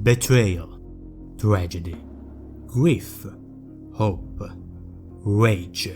betrayal, tragedy, grief, hope, rage,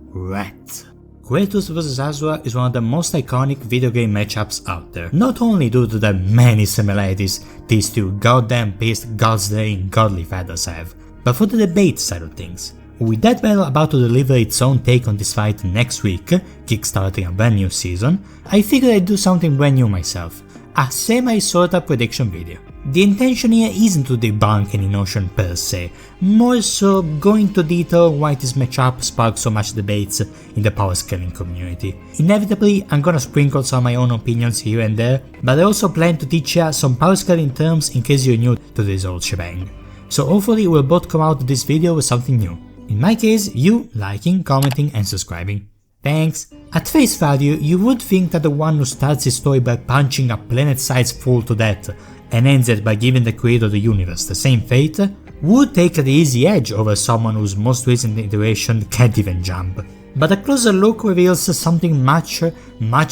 wrath. Kratos vs Asura is one of the most iconic video game matchups out there, not only due to the many similarities these two goddamn pissed god-slaying godly fighters have, but for the debate side of things. With that battle about to deliver its own take on this fight next week, kickstarting a brand new season, I figured I'd do something brand new myself, a semi-sorta prediction video. The intention here isn't to debunk any notion per se, more so going to detail why this matchup sparked so much debates in the powerscaling community. Inevitably, I'm gonna sprinkle some of my own opinions here and there, but I also plan to teach you some powerscaling terms in case you're new to this old shebang. So hopefully we'll both come out of this video with something new. In my case, you liking, commenting and subscribing. Thanks. At face value, you would think that the one who starts his story by punching a planet-sized fool to death and ends it by giving the creator of the universe the same fate, would take the easy edge over someone whose most recent iteration can't even jump. But a closer look reveals something much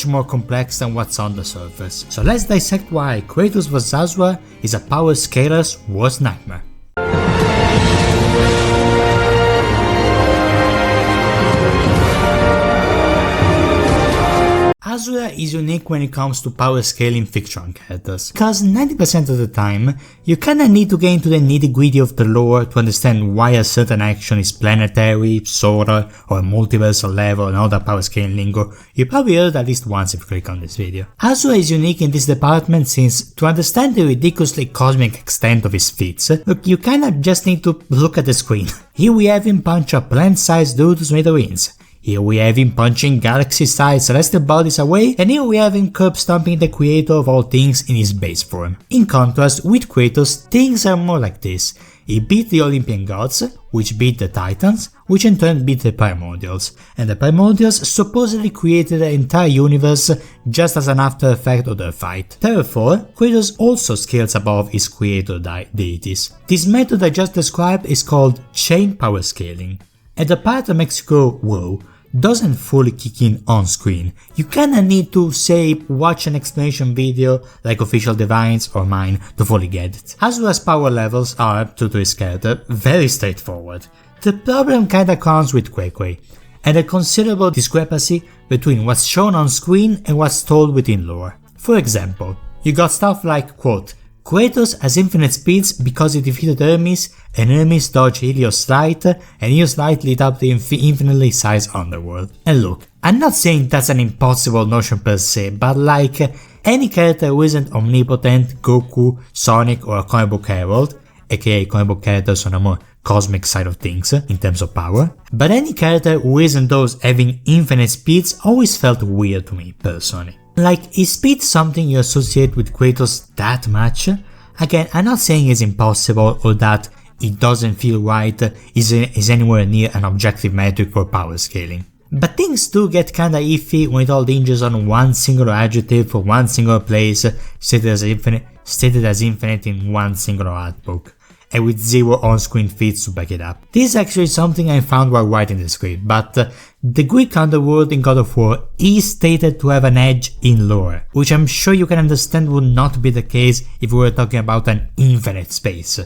more complex than what's on the surface. So let's dissect why Kratos vs Asura is a powerscaler's worst nightmare. Asura is unique when it comes to powerscaling fiction characters, because 90% of the time, you kinda need to get into the nitty-gritty of the lore to understand why a certain action is planetary, solar, or multiversal level and all that powerscaling lingo you probably heard at least once if you click on this video. Asura is unique in this department since, to understand the ridiculously cosmic extent of his feats, look, you kinda just need to look at the screen. Here we have him punch a plant-sized dude to smithereens. Here we have him punching galaxy-sized celestial bodies away, and here we have him curb stomping the creator of all things in his base form. In contrast, with Kratos, things are more like this. He beat the Olympian gods, which beat the Titans, which in turn beat the Primordials, and the Primordials supposedly created the entire universe just as an after effect of their fight. Therefore, Kratos also scales above his creator deities. This method I just described is called chain powerscaling, and the part that makes you go, whoa, doesn't fully kick in on screen. You kinda need to, say, watch an explanation video like Official Divines or mine to fully get it. Asura's power levels are, to his character, very straightforward. The problem kinda comes with Quake, and a considerable discrepancy between what's shown on screen and what's told within lore. For example, you got stuff like, quote, Kratos has infinite speeds because he defeated Hermes, and Hermes dodged Helios' light, and Helios' light lit up the infinitely sized underworld. And look, I'm not saying that's an impossible notion per se, but like, any character who isn't omnipotent, Goku, Sonic or a comic book herald, aka comic book characters on a more cosmic side of things in terms of power, but any character who isn't those having infinite speeds always felt weird to me personally. Like, is speed something you associate with Kratos that much? Again, I'm not saying it's impossible or that it doesn't feel right is anywhere near an objective metric for power scaling. But things do get kinda iffy when it all hinges on one single adjective for one single place stated as infinite in one single art book, and with zero on-screen feats to back it up. This is actually something I found while writing the script, but the Greek underworld in God of War is stated to have an edge in lore, which I'm sure you can understand would not be the case if we were talking about an infinite space.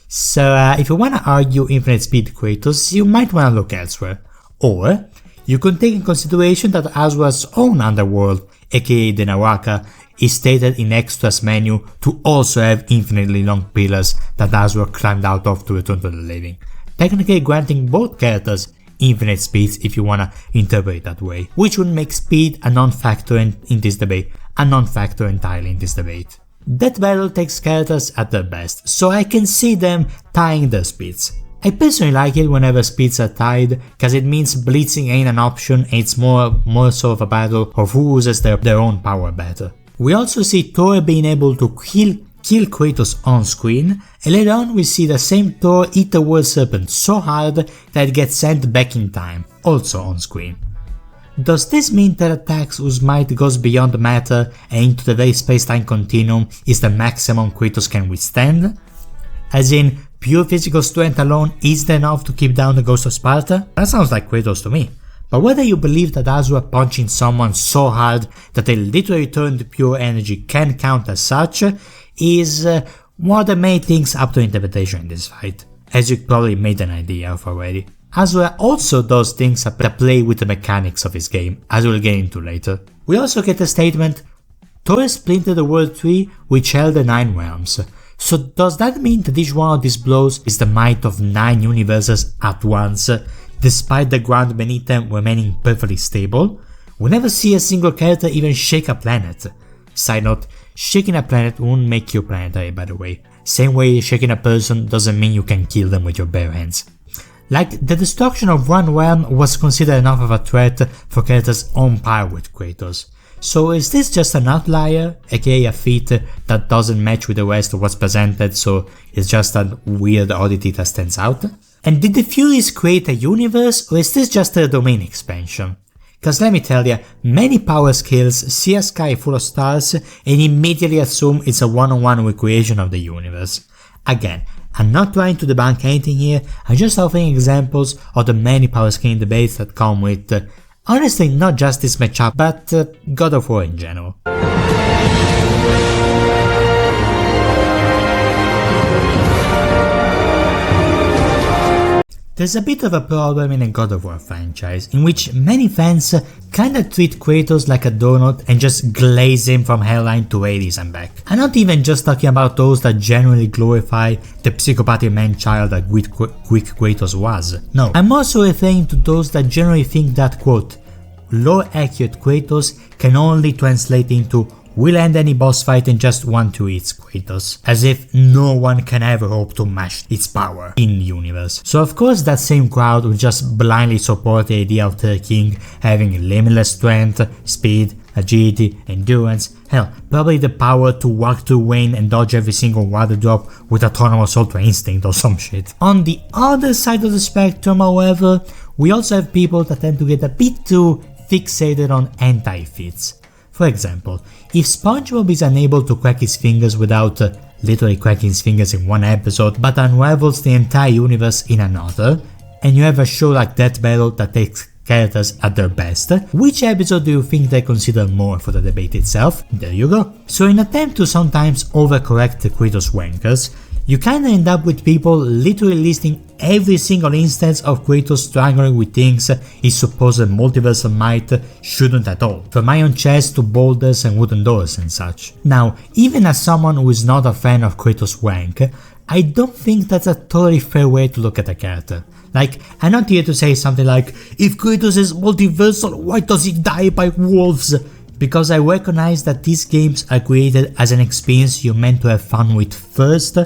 So if you wanna argue infinite speed Kratos, you might wanna look elsewhere. Or, you could take in consideration that Asura's own underworld, aka the Naraka, is stated in Extra's menu to also have infinitely long pillars that Asura climbed out of to return to the living, technically granting both characters infinite speeds if you wanna interpret it that way, which would make speed a non-factor in this debate, entirely in this debate. That battle takes characters at their best, so I can see them tying their speeds. I personally like it whenever speeds are tied, cause it means blitzing ain't an option and it's more so of a battle of who uses their own power better. We also see Thor being able to kill Kratos on screen, and later on we see the same Thor eat the World Serpent so hard that it gets sent back in time, also on screen. Does this mean that attacks whose might goes beyond matter and into the very space-time continuum is the maximum Kratos can withstand? As in, pure physical strength alone isn't enough to keep down the Ghost of Sparta? That sounds like Kratos to me. But whether you believe that Asura punching someone so hard that they literally turn to pure energy can count as such is What are the main things up to interpretation in this fight, as you probably made an idea of already. Asura also does things that play with the mechanics of his game, as we'll get into later. We also get a statement, Thor splintered the world tree which held the 9 realms. So does that mean that each one of these blows is the might of 9 universes at once, despite the ground beneath them remaining perfectly stable? We never see a single character even shake a planet. Side note, shaking a planet won't make you planetary, by the way. Same way shaking a person doesn't mean you can kill them with your bare hands. Like, the destruction of one realm was considered enough of a threat for characters on par with Kratos. So is this just an outlier, aka a feat that doesn't match with the rest of what's presented, so it's just a weird oddity that stands out? And did the Furies create a universe, or is this just a domain expansion? Cause let me tell ya, many powerscalers see a sky full of stars and immediately assume it's a one-on-one recreation of the universe. Again, I'm not trying to debunk anything here, I'm just offering examples of the many powerscaling debates that come with, honestly not just this matchup, but God of War in general. There's a bit of a problem in a God of War franchise, in which many fans kinda treat Kratos like a donut and just glaze him from Hellline to Hades and back. I'm not even just talking about those that genuinely glorify the psychopathic man-child that Greek Kratos was. No, I'm also referring to those that generally think that, quote, lore-accurate Kratos can only translate into we'll end any boss fight in just 1-2 hits Kratos, as if no one can ever hope to match its power in the universe. So of course that same crowd will just blindly support the idea of the king having limitless strength, speed, agility, endurance, hell, probably the power to walk through rain and dodge every single water drop with autonomous ultra instinct or some shit. On the other side of the spectrum, however, we also have people that tend to get a bit too fixated on anti-feats. For example, if SpongeBob is unable to crack his fingers without literally cracking his fingers in one episode, but unravels the entire universe in another, and you have a show like Death Battle that takes characters at their best, which episode do you think they consider more for the debate itself? There you go. So in attempt to sometimes overcorrect the Kratos wankers, you kinda end up with people literally listing every single instance of Kratos struggling with things his supposed multiversal might shouldn't at all, from iron chests to boulders and wooden doors and such. Now, even as someone who is not a fan of Kratos wank, I don't think that's a totally fair way to look at a character. Like, I'm not here to say something like, if Kratos is multiversal, why does he die by wolves? Because I recognize that these games are created as an experience you're meant to have fun with first,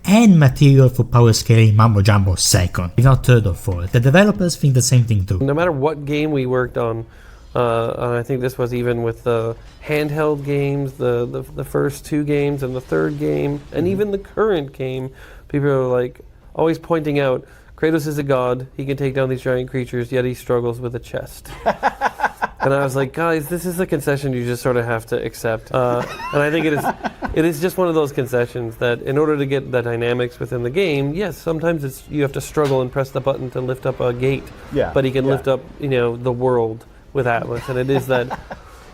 and material for power scaling mambo jumbo second, if not third or fourth. The developers think the same thing too. No matter what game we worked on, I think this was even with the handheld games, the first 2 games and the 3rd game, and even the current game, people are like always pointing out, Kratos is a god, he can take down these giant creatures, yet he struggles with a chest. And I was like, guys, this is a concession you just sort of have to accept. And I think it is just one of those concessions that in order to get the dynamics within the game, yes, sometimes you have to struggle and press the button to lift up a gate. Yeah. But he can lift up, the world with Atlas. And it is that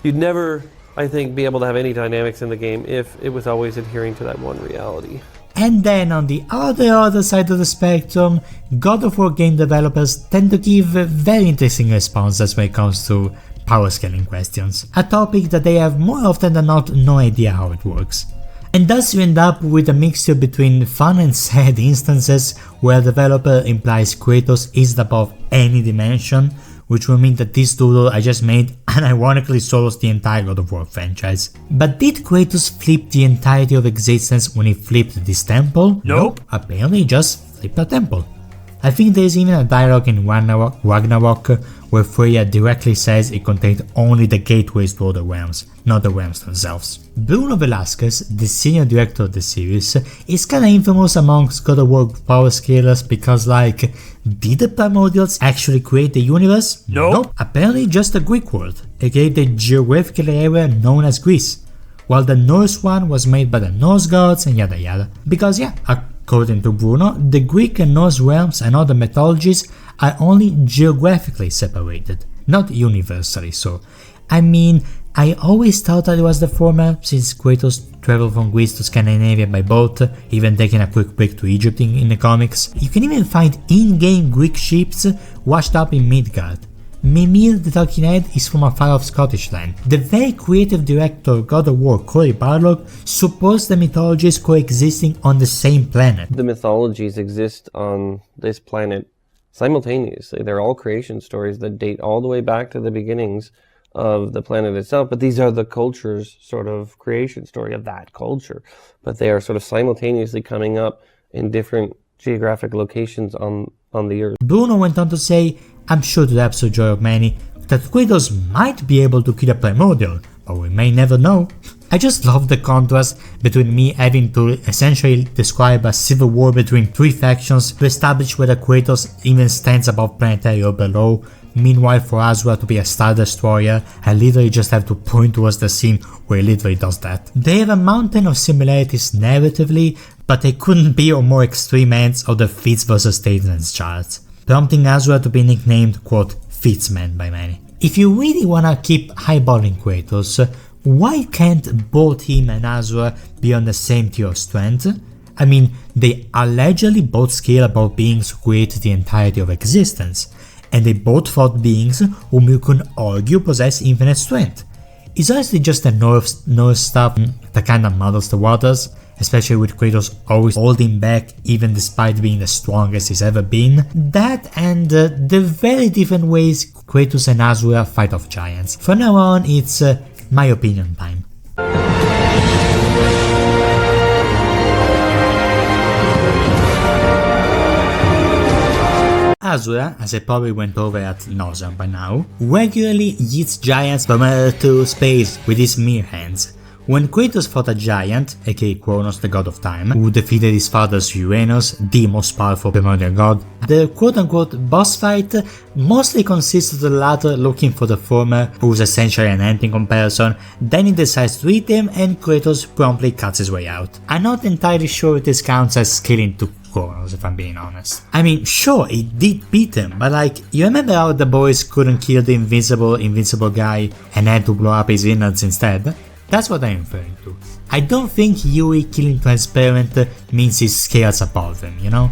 you'd never, I think, be able to have any dynamics in the game if it was always adhering to that one reality. And then on the other side of the spectrum, God of War game developers tend to give very interesting responses when it comes to power scaling questions, a topic that they have more often than not no idea how it works. And thus you end up with a mixture between fun and sad instances where a developer implies Kratos is above any dimension, which will mean that this doodle I just made unironically solos the entire God of War franchise. But did Kratos flip the entirety of existence when he flipped this temple? Nope. Apparently he just flipped a temple. I think there is even a dialogue in Ragnarok where Freya directly says it contained only the gateways to other realms, not the realms themselves. Bruno Velasquez, the senior director of the series, is kinda infamous amongst God of War powerscalers because did the Primordials actually create the universe? Nope. Apparently just a Greek word, aka the geographical area known as Greece, while the Norse one was made by the Norse gods and yada yada. Because according to Bruno, the Greek and Norse realms and other mythologies are only geographically separated, not universally so. I mean, I always thought that it was the former, since Kratos traveled from Greece to Scandinavia by boat, even taking a quick break to Egypt in the comics. You can even find in-game Greek ships washed up in Midgard. Mimir the Talking Head is from a far-off Scottish land. The very creative director of God of War, Cory Barlog, supports the mythologies coexisting on the same planet. The mythologies exist on this planet simultaneously. They're all creation stories that date all the way back to the beginnings of the planet itself, but these are the culture's sort of creation story of that culture. But they are sort of simultaneously coming up in different geographic locations on the Earth. Bruno went on to say, I'm sure to the absolute joy of many, that Kratos might be able to kill a primordial, but we may never know. I just love the contrast between me having to essentially describe a civil war between three factions to establish whether Kratos even stands above planetary or below. Meanwhile, for Asura to be a Star Destroyer, I literally just have to point towards the scene where he literally does that. They have a mountain of similarities narratively, but they couldn't be on more extreme ends of the feats versus statements charts, prompting Asura to be nicknamed, quote, Featsman by many. If you really wanna keep highballing Kratos, why can't both him and Asura be on the same tier of strength? I mean, they allegedly both scale above beings who created the entirety of existence, and they both fought beings whom you can argue possess infinite strength. It's honestly just the Norse stuff that kinda muddles the waters, especially with Kratos always holding back even despite being the strongest he's ever been. That and the very different ways Kratos and Asura fight off giants. From now on, it's my opinion time. Asura, as I probably went over at nauseam by now, regularly yeets giants from Earth to space with his mere hands. When Kratos fought a giant, aka Kronos, the god of time, who defeated his father's Uranus, the most powerful primordial god, the quote-unquote boss fight mostly consists of the latter looking for the former, who's essentially an ant in comparison, then he decides to eat him and Kratos promptly cuts his way out. I'm not entirely sure if this counts as killing to Kronos, if I'm being honest. I mean, sure, he did beat him, but like, you remember how the boys couldn't kill the invincible guy and had to blow up his innards instead? That's what I'm referring to. I don't think Yui killing Transparent means he scales above him, you know?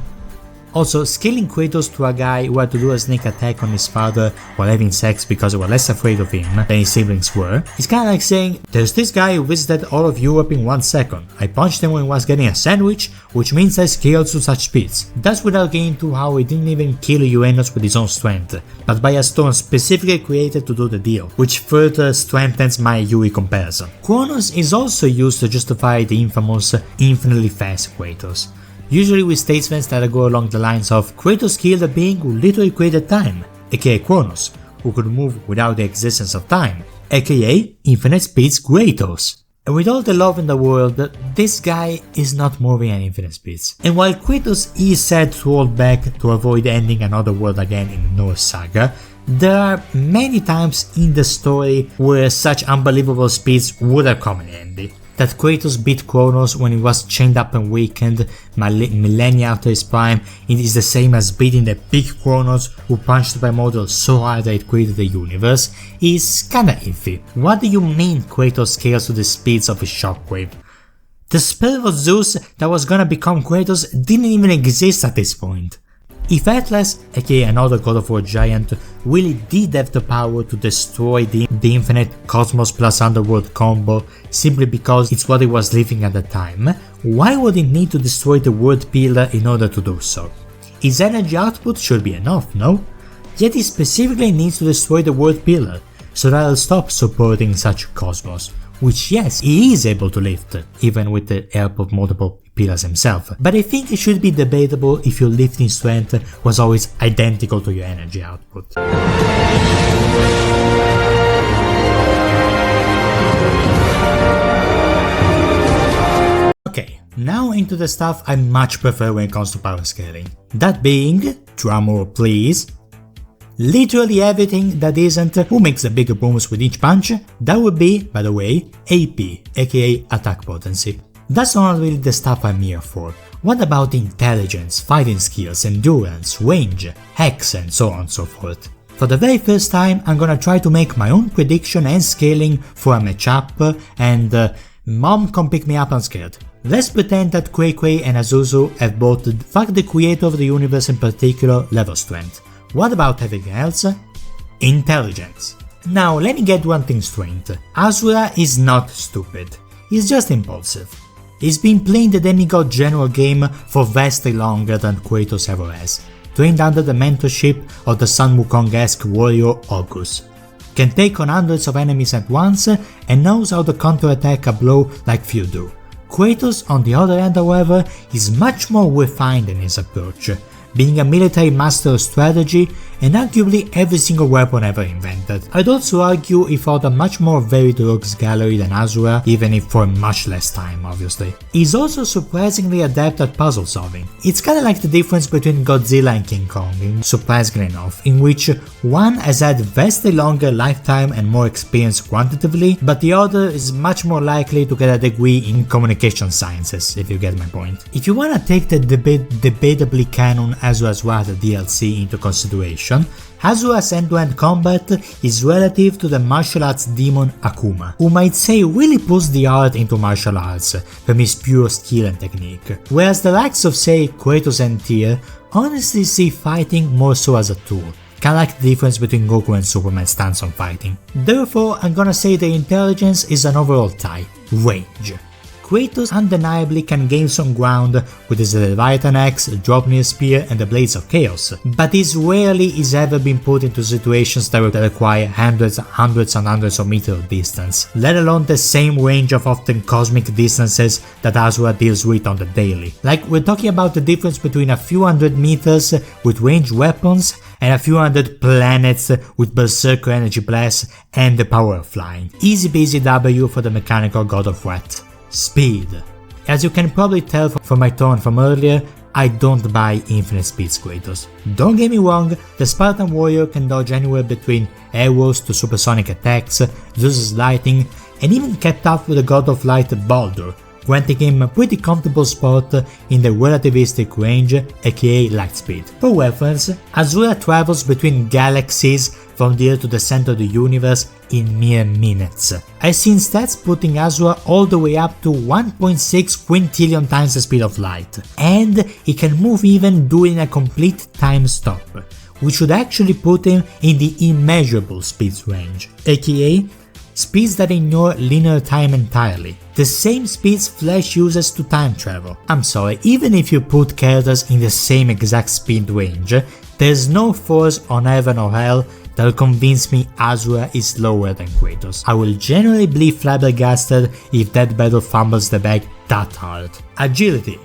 Also, scaling Kratos to a guy who had to do a sneak attack on his father while having sex because they were less afraid of him than his siblings were, is kinda like saying, there's this guy who visited all of Europe in 1 second. I punched him when he was getting a sandwich, which means I scaled to such speeds. That's without getting into how he didn't even kill Uranus with his own strength, but by a stone specifically created to do the deal, which further strengthens my Yui comparison. Kronos is also used to justify the infamous infinitely fast Kratos. Usually with statements that go along the lines of Kratos killed a being who literally created time, aka Kronos, who could move without the existence of time, aka Infinite Speeds Kratos. And with all the love in the world, this guy is not moving at infinite speeds. And while Kratos is said to hold back to avoid ending another world again in the Norse saga, there are many times in the story where such unbelievable speeds would have come in handy. That Kratos beat Kronos when he was chained up and weakened millennia after his prime, it is the same as beating the big Kronos who punched the primordial so hard that it created the universe, is kinda iffy. What do you mean Kratos scales to the speeds of a shockwave? The spirit of Zeus that was gonna become Kratos didn't even exist at this point. If Atlas, aka another God of War giant, really did have the power to destroy the infinite Cosmos plus Underworld combo simply because it's what he was living at the time, why would he need to destroy the World Pillar in order to do so? His energy output should be enough, no? Yet he specifically needs to destroy the World Pillar, so that he'll stop supporting such Cosmos, which yes, he is able to lift, even with the help of multiple pillars himself, but I think it should be debatable if your lifting strength was always identical to your energy output. Okay, now into the stuff I much prefer when it comes to power scaling. That being, drumroll please, literally everything that isn't who makes the bigger booms with each punch. That would be, by the way, AP, aka attack potency. That's not really the stuff I'm here for. What about intelligence, fighting skills, endurance, range, hex and so on and so forth? For the very first time, I'm gonna try to make my own prediction and scaling for a matchup, and mom come pick me up, I'm scared. Let's pretend that Quay and Azuzu have both fuck the creator of the universe in particular level strength. What about everything else? Intelligence. Now let me get one thing straight. Asura is not stupid, he's just impulsive. He's been playing the demigod general game for vastly longer than Kratos ever has, trained under the mentorship of the Sun Wukong-esque warrior Orcus. Can take on hundreds of enemies at once and knows how to counterattack a blow like few do. Kratos, on the other hand, however, is much more refined in his approach, being a military master of strategy and arguably every single weapon ever invented. I'd also argue he fought a much more varied rogues gallery than Asura, even if for much less time obviously. He's also surprisingly adept at puzzle solving. It's kinda like the difference between Godzilla and King Kong, surprisingly enough, in which one has had vastly longer lifetime and more experience quantitatively, but the other is much more likely to get a degree in communication sciences, if you get my point. If you wanna take the debatably canon Asura's Wrath DLC into consideration, Asura's end-to-end combat is relative to the martial arts demon Akuma, who might say really puts the art into martial arts from his pure skill and technique, whereas the likes of say Kratos and Tyr honestly see fighting more so as a tool, kinda like the difference between Goku and Superman's stance on fighting. Therefore, I'm gonna say their intelligence is an overall tie, range. Kratos undeniably can gain some ground with his Leviathan Axe, Draupnir Spear and the Blades of Chaos, but this rarely is ever been put into situations that require hundreds and hundreds of meters of distance, let alone the same range of often cosmic distances that Asura deals with on the daily. Like, we're talking about the difference between a few hundred meters with ranged weapons and a few hundred planets with berserker energy blasts and the power of flying. Easy peasy W for the mechanical god of wrath. Speed. As you can probably tell from my tone from earlier, I don't buy infinite speeds Kratos. Don't get me wrong, the Spartan warrior can dodge anywhere between arrows to supersonic attacks, Zeus's lightning, and even kept up with the god of light Baldur, granting him a pretty comfortable spot in the relativistic range, aka light speed. For reference, Asura travels between galaxies from the Earth to the center of the universe in mere minutes. I've seen stats putting Asura all the way up to 1.6 quintillion times the speed of light, and he can move even during a complete time stop, which would actually put him in the immeasurable speeds range, aka speeds that ignore linear time entirely, the same speeds Flash uses to time travel. I'm sorry, even if you put characters in the same exact speed range, there's no force on heaven or hell that will convince me Asura is slower than Kratos. I will genuinely be flabbergasted if that battle fumbles the bag that hard. Agility.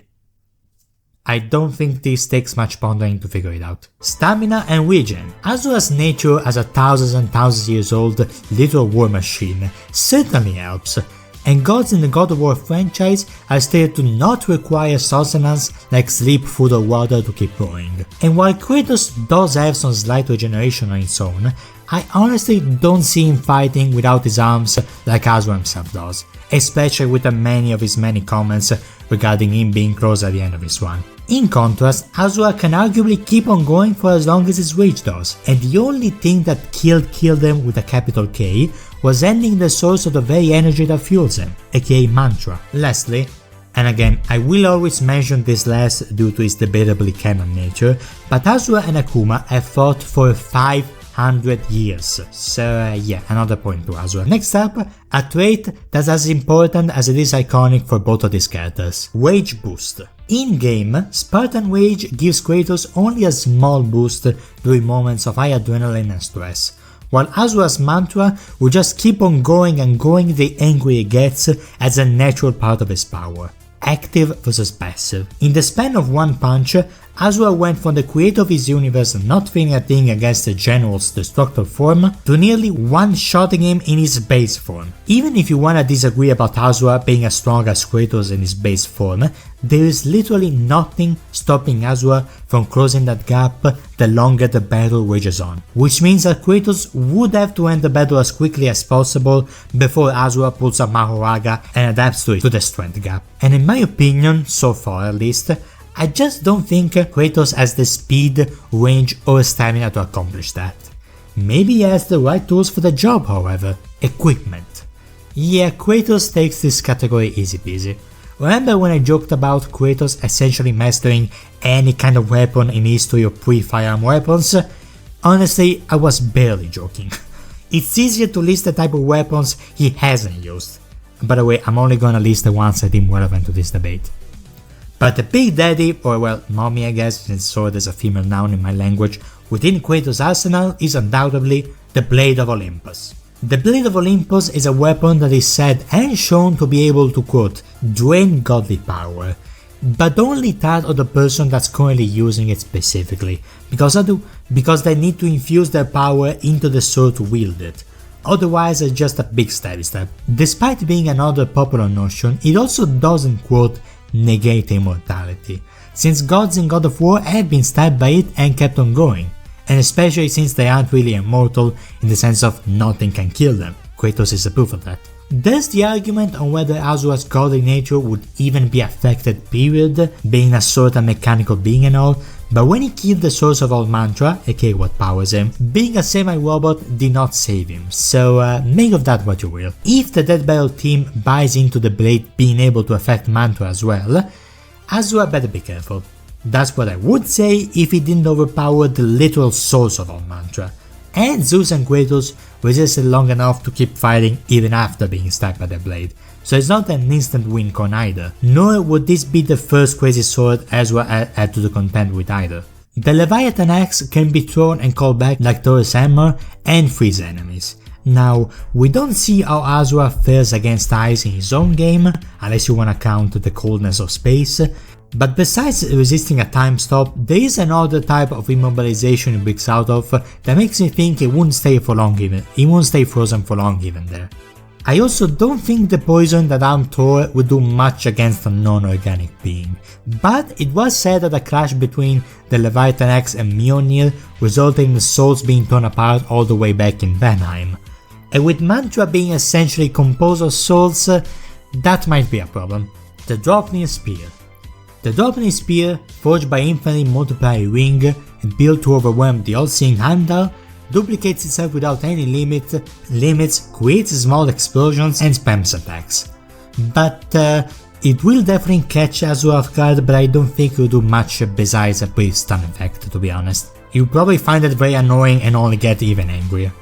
I don't think this takes much pondering to figure it out. Stamina and regen. Asura's nature as a thousands and thousands years old literal war machine certainly helps, and gods in the God of War franchise are stated to not require sustenance like sleep, food or water to keep going. And while Kratos does have some slight regeneration on its own, I honestly don't see him fighting without his arms like Asura himself does, especially with the many of his many comments regarding him being close at the end of his run. In contrast, Asura can arguably keep on going for as long as his rage does, and the only thing that killed him with a capital K was ending the source of the very energy that fuels him, aka mantra. Lastly, and again, I will always mention this last due to its debatably canon nature, but Asura and Akuma have fought for 500 years, so yeah, another point to Asura. Next up, a trait that's as important as it is iconic for both of these characters, Rage Boost. In-game, Spartan Rage gives Kratos only a small boost during moments of high adrenaline and stress, while Asura's mantra will just keep on going and going the angrier he gets as a natural part of his power. Active versus passive. In the span of one punch, Asura went from the creator of his universe not feeling a thing against the general's destructive form to nearly one-shotting him in his base form. Even if you wanna disagree about Asura being as strong as Kratos in his base form, there is literally nothing stopping Asura from closing that gap the longer the battle rages on, which means that Kratos would have to end the battle as quickly as possible before Asura pulls a Mahoraga and adapts to the strength gap. And in my opinion, so far at least, I just don't think Kratos has the speed, range or stamina to accomplish that. Maybe he has the right tools for the job, however. Equipment. Yeah, Kratos takes this category easy peasy. Remember when I joked about Kratos essentially mastering any kind of weapon in history of pre-firearm weapons? Honestly, I was barely joking. It's easier to list the type of weapons he hasn't used. By the way, I'm only gonna list the ones I deem relevant to this debate. But the Big Daddy, or well, mommy I guess, since sword is a female noun in my language, within Kratos' arsenal is undoubtedly the Blade of Olympus. The Blade of Olympus is a weapon that is said and shown to be able to, quote, drain godly power, but only that of the person that's currently using it specifically, because they need to infuse their power into the sword to wield it. Otherwise it's just a big stabby stab. Despite being another popular notion, it also doesn't, quote, negate immortality, since gods in God of War have been stabbed by it and kept on going, and especially since they aren't really immortal in the sense of nothing can kill them. Kratos is a proof of that. There's the argument on whether Asura's godly nature would even be affected, period, being a sort of mechanical being and all, but when he killed the source of all mantra, aka what powers him, being a semi-robot did not save him, so make of that what you will. If the Dead Battle team buys into the blade being able to affect mantra as well, Asura better be careful. That's what I would say if he didn't overpower the literal source of all mantra. And Zeus and Kratos resisted long enough to keep fighting even after being stabbed by the blade, so it's not an instant win con either, nor would this be the first crazy sword Asura had to contend with either. The Leviathan axe can be thrown and called back like Thor's hammer and freeze enemies. Now, we don't see how Asura fares against ice in his own game, unless you wanna count the coldness of space, but besides resisting a time stop, there is another type of immobilization he breaks out of that makes me think he won't stay frozen for long even there. I also don't think the poison that harmed Thor would do much against a non-organic being, but it was said that a clash between the Leviathan axe and Mjolnir resulted in the souls being torn apart all the way back in Valheim, and with mantra being essentially composed of souls, that might be a problem. The Draupnir Spear. The Draupnir Spear, forged by infinitely multiplied ring and built to overwhelm the all-seeing Heimdall, duplicates itself without any limits, creates small explosions and spams attacks. But it will definitely catch Asura off guard, but I don't think it will do much besides a brief stun effect, to be honest. You'll probably find it very annoying and only get even angrier.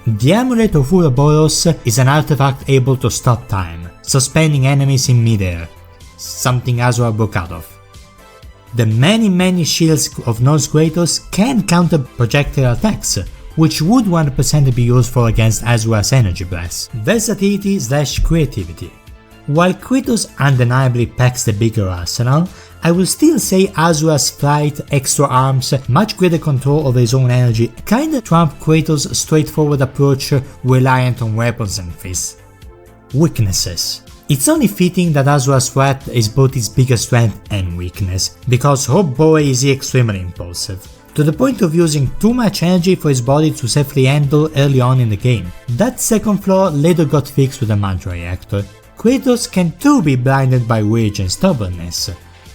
The Amulet of Ouroboros is an artifact able to stop time, suspending enemies in midair, something Asura broke out of. The many shields of Norse Kratos can counter projectile attacks, which would 100% be useful against Asura's energy blasts. Versatility/creativity. While Kratos undeniably packs the bigger arsenal, I will still say Asura's flight, extra arms, much greater control over his own energy kinda trump Kratos' straightforward approach reliant on weapons and fists. Weaknesses. It's only fitting that Asura's threat is both his biggest strength and weakness, because oh boy is he extremely impulsive, to the point of using too much energy for his body to safely handle early on in the game. That second flaw later got fixed with the mantra reactor. Kratos can too be blinded by rage and stubbornness,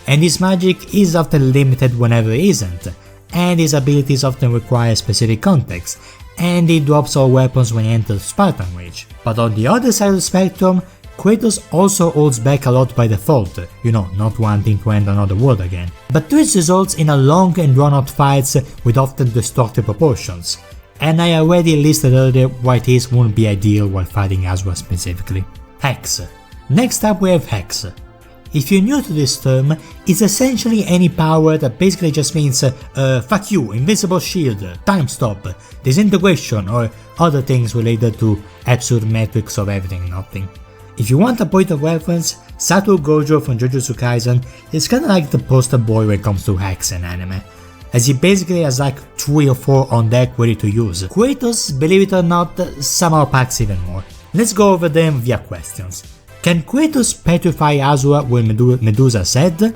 and his magic is often limited whenever he isn't, and his abilities often require specific context, and he drops all weapons when he enters Spartan Rage. But on the other side of the spectrum, Kratos also holds back a lot by default, not wanting to end another world again, but this results in a long and drawn out fights with often destructive proportions, and I already listed earlier why this wouldn't be ideal while fighting Asura specifically. Hex. Next up we have Hex. If you're new to this term, it's essentially any power that basically just means fuck you, invincible shield, time stop, disintegration, or other things related to absurd metrics of everything and nothing. If you want a point of reference, Satoru Gojo from Jujutsu Kaisen is kinda like the poster boy when it comes to hacks in anime, as he basically has like 3 or 4 on deck ready to use. Kratos, believe it or not, somehow packs even more. Let's go over them via questions. Can Kratos petrify Asura when Medusa said?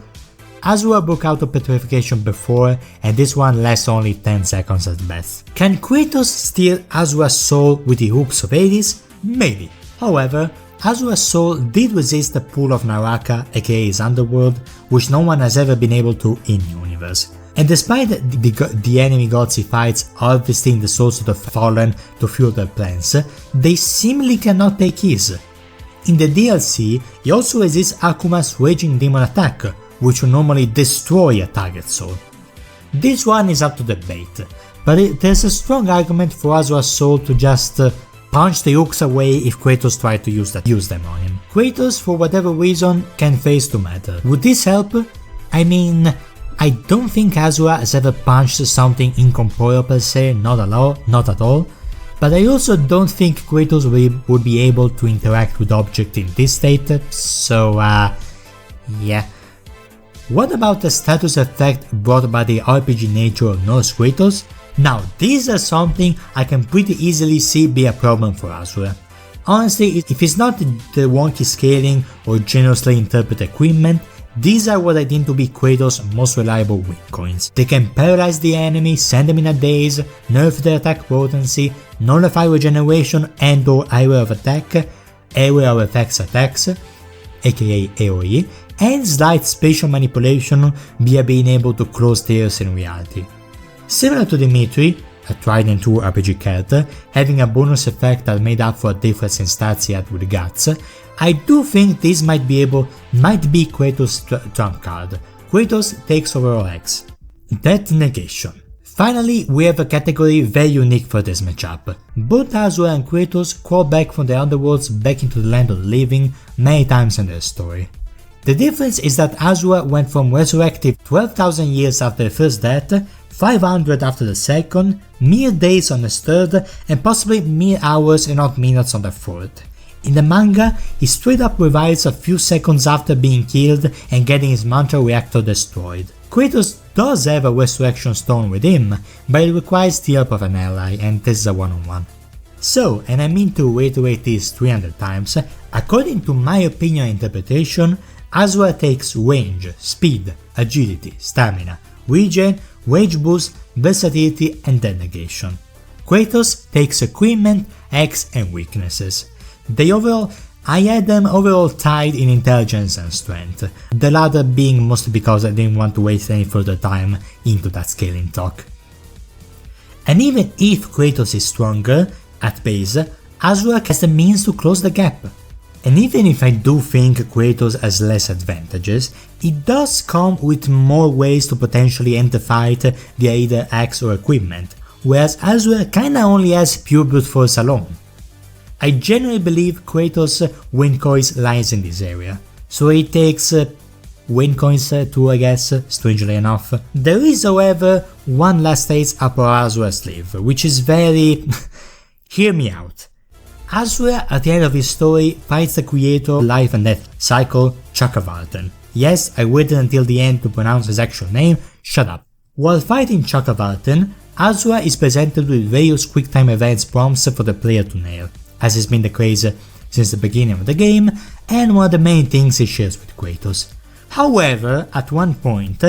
Asura broke out of petrification before, and this one lasts only 10 seconds at best. Can Kratos steal Asura's soul with the hoops of Hades? Maybe. However, Asura's soul did resist the pull of Naraka, aka his underworld, which no one has ever been able to in-universe, And despite the enemy gods he fights harvesting the souls of the fallen to fuel their plans, they seemingly cannot take his. In the DLC, he also resists Akuma's Raging Demon attack, which will normally destroy a target soul. This one is up to debate, but there's a strong argument for Asura's soul to just punch the hooks away if Kratos tried to use them on him. Kratos, for whatever reason, can face to matter. Would this help? I mean, I don't think Asura has ever punched something incorporeal per se, not at all, but I also don't think Kratos would be able to interact with objects in this state, so yeah. What about the status effect brought by the RPG nature of Norse Kratos? Now, these are something I can pretty easily see be a problem for Asura. Honestly, if it's not the wonky scaling or generously interpreted equipment, these are what I deem to be Kratos' most reliable win coins. They can paralyze the enemy, send them in a daze, nerf their attack potency, nullify regeneration and or area of attack, area of effects attacks, aka AoE, and slight spatial manipulation via being able to close tears in reality. Similar to Dimitri, a Trident 2 RPG character, having a bonus effect that made up for a difference in stats he had with Guts, I do think this might be Kratos' trump card. Kratos takes overall X. Death Negation. Finally, we have a category very unique for this matchup. Both Asura and Kratos crawl back from the underworlds back into the land of the living many times in their story. The difference is that Asura went from resurrected 12,000 years after the first death, 500 after the second, mere days on the third, and possibly mere hours and not minutes on the fourth. In the manga, he straight up revives a few seconds after being killed and getting his mantra reactor destroyed. Kratos does have a resurrection stone with him, but it requires the help of an ally, and this is a one-on-one. So, and I mean to reiterate this 300 times, according to my opinion and interpretation, Asura takes range, speed, agility, stamina, regen, rage boost, versatility and death negation. Kratos takes equipment, X and weaknesses. I had them overall tied in intelligence and strength, the latter being mostly because I didn't want to waste any further time into that scaling talk. And even if Kratos is stronger, at base, Asura has the means to close the gap. And even if I do think Kratos has less advantages, it does come with more ways to potentially end the fight via either axe or equipment, whereas Asura kinda only has pure brute force alone. I genuinely believe Kratos' win coins lies in this area, so he takes win coins too, I guess, strangely enough. There is however one last ace up our Asura's sleeve, which is very... hear me out. Asura, at the end of his story, fights the creator of life and death cycle, Chakravartin. Yes, I waited until the end to pronounce his actual name, shut up. While fighting Chakravartin, Asura is presented with various quick-time events prompts for the player to nail, as has been the case since the beginning of the game, and one of the main things he shares with Kratos. However, at one point,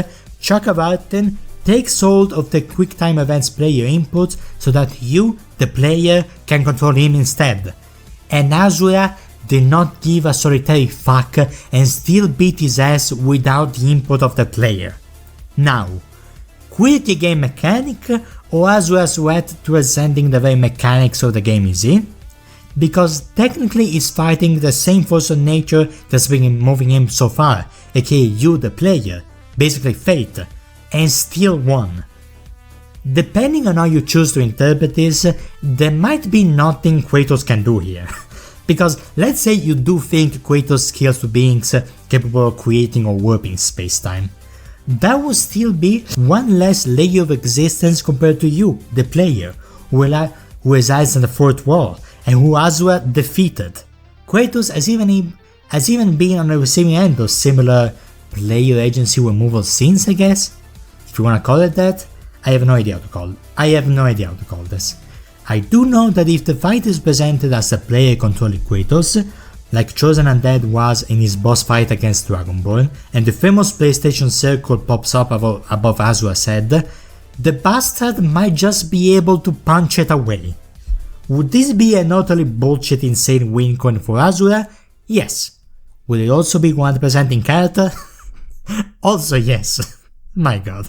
Chakravartin takes hold of the quick-time events player input so that you, the player, can control him instead. And Asura did not give a solitary fuck and still beat his ass without the input of the player. Now, quirky game mechanic or Asura's right transcending the very mechanics of the game is in? Because technically he's fighting the same force of nature that's been moving him so far, aka you, the player, basically fate, and still won. Depending on how you choose to interpret this, there might be nothing Kratos can do here. Because let's say you do think Kratos scales to beings capable of creating or warping space-time. That would still be one less layer of existence compared to you, the player, who resides in the fourth wall, and who Asura defeated. Kratos has even been on the receiving end of similar player agency removal scenes, I guess? If you wanna call it that, I have no idea how to call this. I do know that if the fight is presented as a player controlling Kratos, like Chosen Undead was in his boss fight against Dragonborn, and the famous PlayStation circle pops up above Asura's head, the bastard might just be able to punch it away. Would this be an utterly bullshit insane win coin for Asura? Yes. Will it also be 100% in character? Also yes. My god.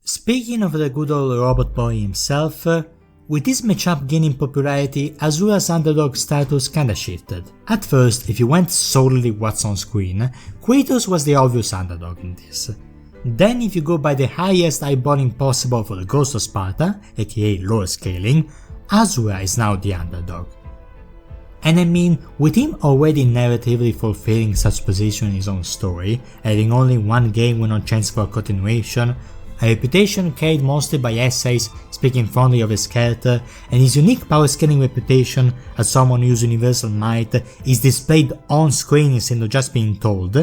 Speaking of the good old robot boy himself, with this matchup gaining popularity, Asura's underdog status kinda shifted. At first, if you went solely what's on screen, Kratos was the obvious underdog in this. Then if you go by the highest eyeballing possible for the Ghost of Sparta, aka lore scaling, Asura is now the underdog. And I mean, with him already narratively fulfilling such position in his own story, having only one game with no chance for a continuation, a reputation carried mostly by essays speaking fondly of his character, and his unique power scaling reputation as someone whose universal might is displayed on screen instead of just being told,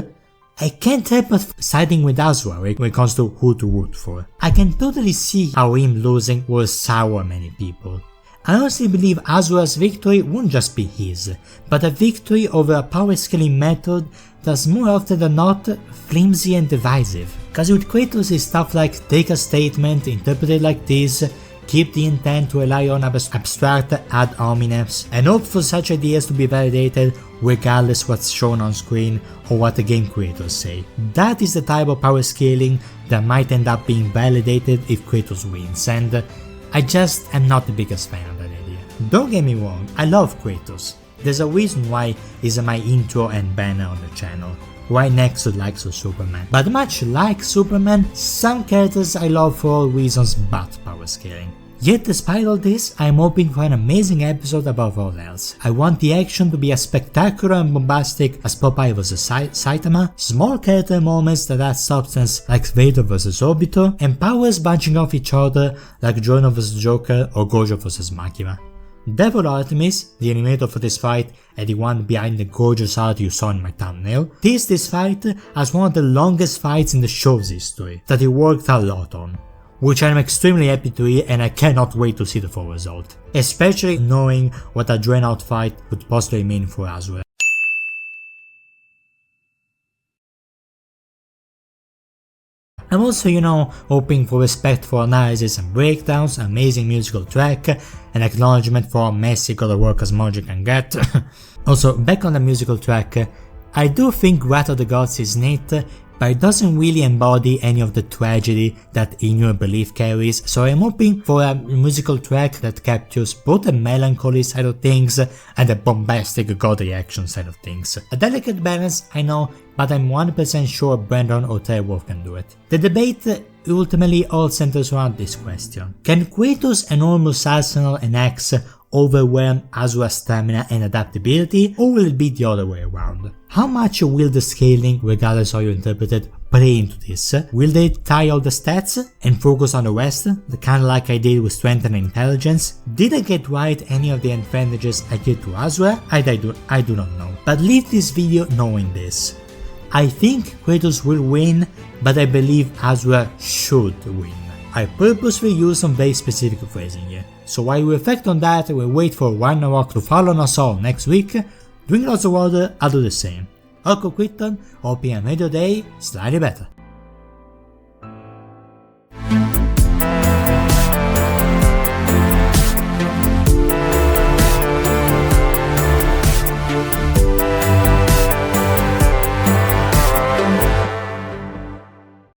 I can't help but siding with Asura when it comes to who to root for. I can totally see how him losing will sour many people. I honestly believe Asura's victory won't just be his, but a victory over a power scaling method that's more often than not flimsy and divisive. Cause with Kratos is stuff like take a statement, interpret it like this, keep the intent to rely on abstract ad hominems, and hope for such ideas to be validated regardless what's shown on screen or what the game creators say. That is the type of power scaling that might end up being validated if Kratos wins, and I just am not the biggest fan of that idea. Don't get me wrong, I love Kratos. There's a reason why he's my intro and banner on the channel, right next to the likes of Superman. But much like Superman, some characters I love for all reasons but power scaling. Yet despite all this, I am hoping for an amazing episode above all else. I want the action to be as spectacular and bombastic as Popeye vs Saitama, small character moments that add substance like Vader vs Obito, and powers bunching off each other like Giorno vs Joker or Gojo vs Makima. Devilartemis, the animator for this fight and the one behind the gorgeous art you saw in my thumbnail, teased this fight as one of the longest fights in the show's history that he worked a lot on, which I am extremely happy to hear, and I cannot wait to see the full result, especially knowing what a drawn out fight would possibly mean for Asura. I'm also, hoping for respectful analysis and breakdowns, amazing musical track, and acknowledgement for how messy God of War cosmology can get. Also, back on the musical track, I do think Wrath of the Gods is neat, but it doesn't really embody any of the tragedy that In Your Belief carries, so I'm hoping for a musical track that captures both the melancholy side of things and the bombastic god reaction side of things. A delicate balance, I know, but I'm 100% sure Brandon or Wolf can do it. The debate ultimately all centers around this question. Can Kratos' enormous arsenal and axe overwhelm Asura's stamina and adaptability, or will it be the other way around? How much will the scaling, regardless how you interpret it, play into this? Will they tie all the stats and focus on the rest, kinda like I did with strength and intelligence? Did I get right any of the advantages I give to Asura? I do not know. But leave this video knowing this. I think Kratos will win, but I believe Asura should win. I purposely use some very specific phrasing here. So while we reflect on that and we wait for Ragnarok to fall on us all next week, drink lots of water, I'll do the same. Orko Quitton, hope you made your day slightly better.